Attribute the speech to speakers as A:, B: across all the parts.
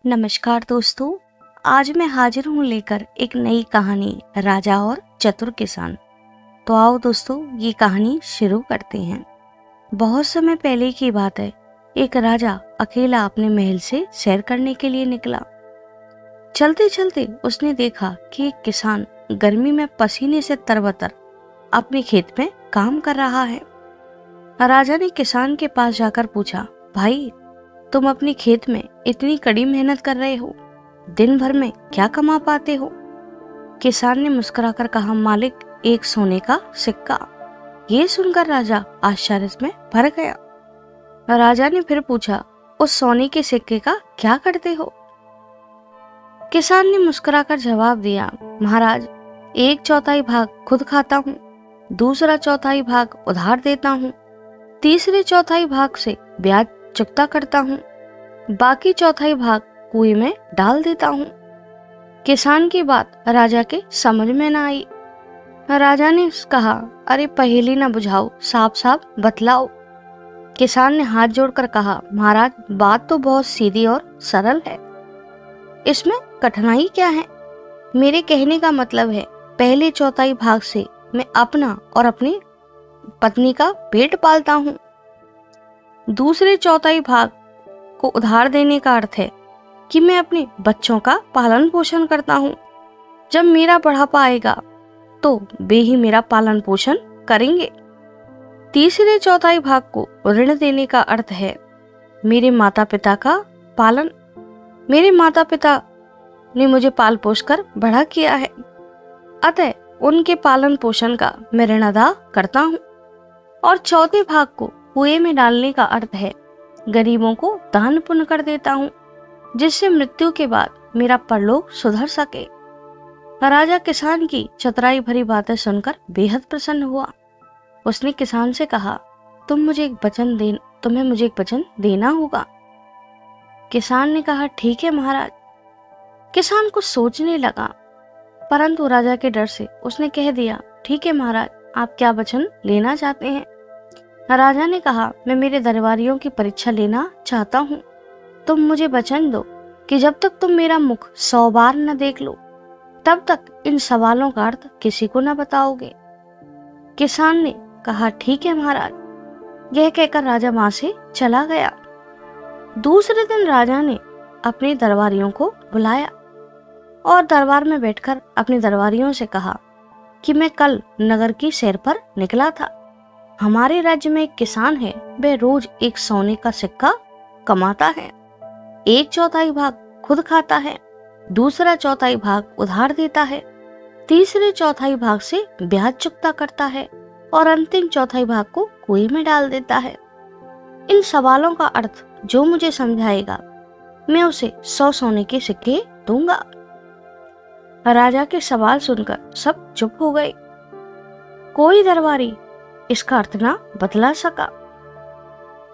A: नमस्कार दोस्तों। आज मैं हाजिर हूँ लेकर एक नई कहानी, राजा और चतुर किसान। तो आओ दोस्तों, ये कहानी शुरू करते हैं। बहुत समय पहले की बात है। एक राजा अकेला अपने महल से सैर करने के लिए निकला। चलते चलते उसने देखा कि एक किसान गर्मी में पसीने से तरबतर अपने खेत में काम कर रहा है। राजा ने किसान के पास जाकर पूछा, भाई, तुम अपने खेत में इतनी कड़ी मेहनत कर रहे हो, दिन भर में क्या कमा पाते हो? किसान ने मुस्कुराकर कहा, मालिक, एक सोने का सिक्का। ये सुनकर राजा आश्चर्य में भर गया। राजा ने फिर पूछा, उस सोने के सिक्के का क्या करते हो? किसान ने मुस्कुराकर जवाब दिया, महाराज, 1/4 भाग खुद खाता हूँ, दूसरा 1/4 भाग उधार देता हूँ, तीसरे 1/4 भाग से ब्याज चुकता करता हूँ, बाकी 1/4 भाग कुएं में डाल देता हूँ। किसान की बात राजा के समझ में ना आई। राजा ने कहा, अरे पहेली ना बुझाओ, साफ साफ बतलाओ। किसान ने हाथ जोड़कर कहा, महाराज, बात तो बहुत सीधी और सरल है, इसमें कठिनाई क्या है? मेरे कहने का मतलब है, पहले 1/4 भाग से मैं अपना और अपनी पत्नी का पेट पालता हूँ, दूसरे 1/4 भाग को उधार देने का अर्थ है कि मैं अपने बच्चों का पालन पोषण करता हूँ। जब मेरा बुढ़ापा आएगा तो वे ही मेरा पालन पोषण करेंगे। तीसरे 1/4 भाग को ऋण देने का अर्थ है मेरे माता पिता का पालन। मेरे माता पिता ने मुझे पाल पोष कर बड़ा किया है, अतः उनके पालन पोषण का मैं ऋण अदा करता हूँ। और 4थे भाग को कुएं में डालने का अर्थ है गरीबों को दान पुण्य कर देता हूँ, जिससे मृत्यु के बाद मेरा परलोक सुधर सके। राजा किसान की चतुराई भरी बातें सुनकर बेहद प्रसन्न हुआ। उसने किसान से कहा, तुम्हें मुझे एक वचन देना होगा। किसान ने कहा, ठीक है महाराज। किसान कुछ सोचने लगा, परंतु राजा के डर से उसने कह दिया, ठीक है महाराज, आप क्या वचन लेना चाहते हैं? राजा ने कहा, मैं मेरे दरबारियों की परीक्षा लेना चाहता हूँ। तुम मुझे वचन दो कि जब तक तुम मेरा मुख 100 बार न देख लो, तब तक इन सवालों का अर्थ किसी को न बताओगे। किसान ने कहा, ठीक है महाराज। यह कहकर राजा वहां से चला गया। दूसरे दिन राजा ने अपने दरबारियों को बुलाया और दरबार में बैठकर अपने दरबारियों से कहा कि मैं कल नगर की सैर पर निकला था। हमारे राज्य में एक किसान है, वह रोज एक सोने का सिक्का कमाता है, 1/4 भाग खुद खाता है, दूसरा 1/4 भाग उधार देता है, तीसरे 1/4 भाग से ब्याज चुकता करता है और अंतिम 1/4 भाग को कुएं में डाल देता है। इन सवालों का अर्थ जो मुझे समझाएगा, मैं उसे 100 सोने के सिक्के दूंगा। राजा के सवाल सुनकर सब चुप हो गए। कोई दरबारी इसका अर्थ ना बतला सका,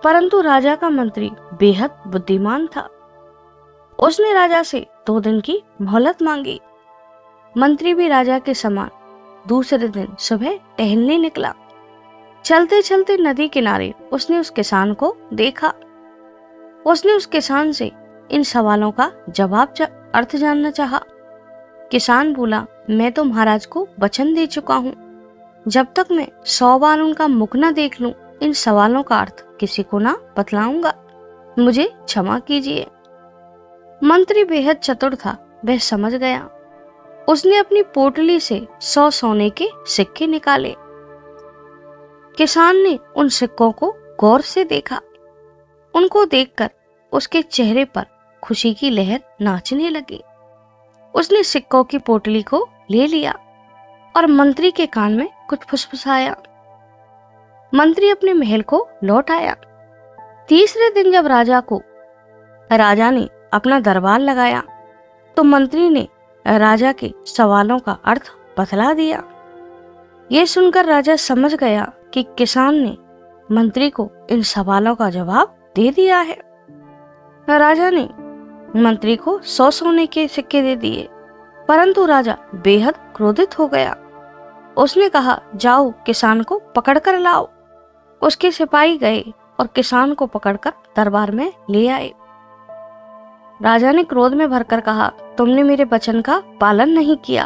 A: परंतु राजा का मंत्री बेहद बुद्धिमान था। उसने राजा से 2 दिन की मोहलत मांगी। मंत्री भी राजा के समान दूसरे दिन सुबह टहलने निकला। चलते चलते नदी किनारे उसने उस किसान को देखा। उसने उस किसान से इन सवालों का अर्थ जानना चाहा। किसान बोला, मैं तो महाराज को वचन दे चुका हूँ, जब तक मैं 100 बार उनका मुख न देख लूं, इन सवालों का अर्थ किसी को ना बतलाऊंगा। मुझे क्षमा कीजिए। मंत्री बेहद चतुर था, वह समझ गया। उसने अपनी पोटली से 100 सोने के सिक्के निकाले। किसान ने उन सिक्कों को गौर से देखा। उनको देखकर उसके चेहरे पर खुशी की लहर नाचने लगी। उसने सिक्कों की पोटली को ले लिया और मंत्री के कान में कुछ फुसफुसाया। मंत्री अपने महल को लौट आया। तीसरे दिन जब राजा ने अपना दरबार लगाया तो मंत्री ने राजा के सवालों का अर्थ बतला दिया। यह सुनकर राजा समझ गया कि किसान ने मंत्री को इन सवालों का जवाब दे दिया है। राजा ने मंत्री को 100 सोने के सिक्के दे दिए, परंतु राजा बेहद क्रोधित हो गया। उसने कहा, जाओ किसान को पकड़ कर लाओ। उसके सिपाही गए और किसान को पकड़कर दरबार में ले आए। राजा ने क्रोध में भरकर कहा, तुमने मेरे वचन का पालन नहीं किया,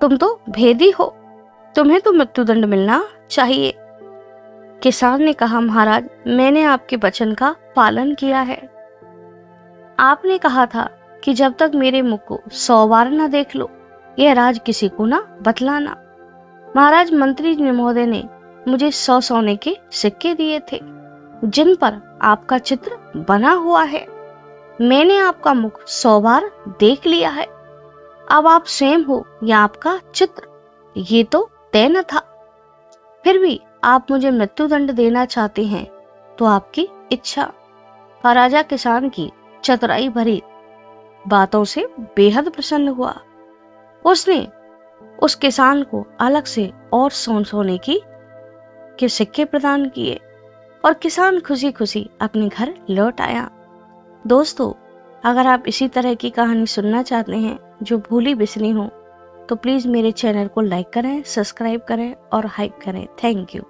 A: तुम तो भेदी हो, तुम्हें तो मृत्युदंड मिलना चाहिए। किसान ने कहा, महाराज मैंने आपके वचन का पालन किया है। आपने कहा था कि जब तक मेरे मुख को 100 बार न देख लो यह राज किसी को ना बतलाना। महाराज मंत्री महोदय ने मुझे 100 सोने के सिक्के दिए थे जिन पर आपका चित्र बना हुआ है। मैंने आपका मुख 100 बार देख लिया है। अब आप स्वयं हो या आपका चित्र, ये तो तय न था। फिर भी आप मुझे मृत्युदंड देना चाहते हैं तो आपकी इच्छा। और राजा किसान की चतुराई भरी बातों से बेहद प्रसन्न हुआ। उसने उस किसान को अलग से और सोने के सिक्के प्रदान किए और किसान खुशी खुशी अपने घर लौट आया। दोस्तों, अगर आप इसी तरह की कहानी सुनना चाहते हैं जो भूली बिसरी हो तो प्लीज़ मेरे चैनल को लाइक करें, सब्सक्राइब करें और हाइप करें। Thank you.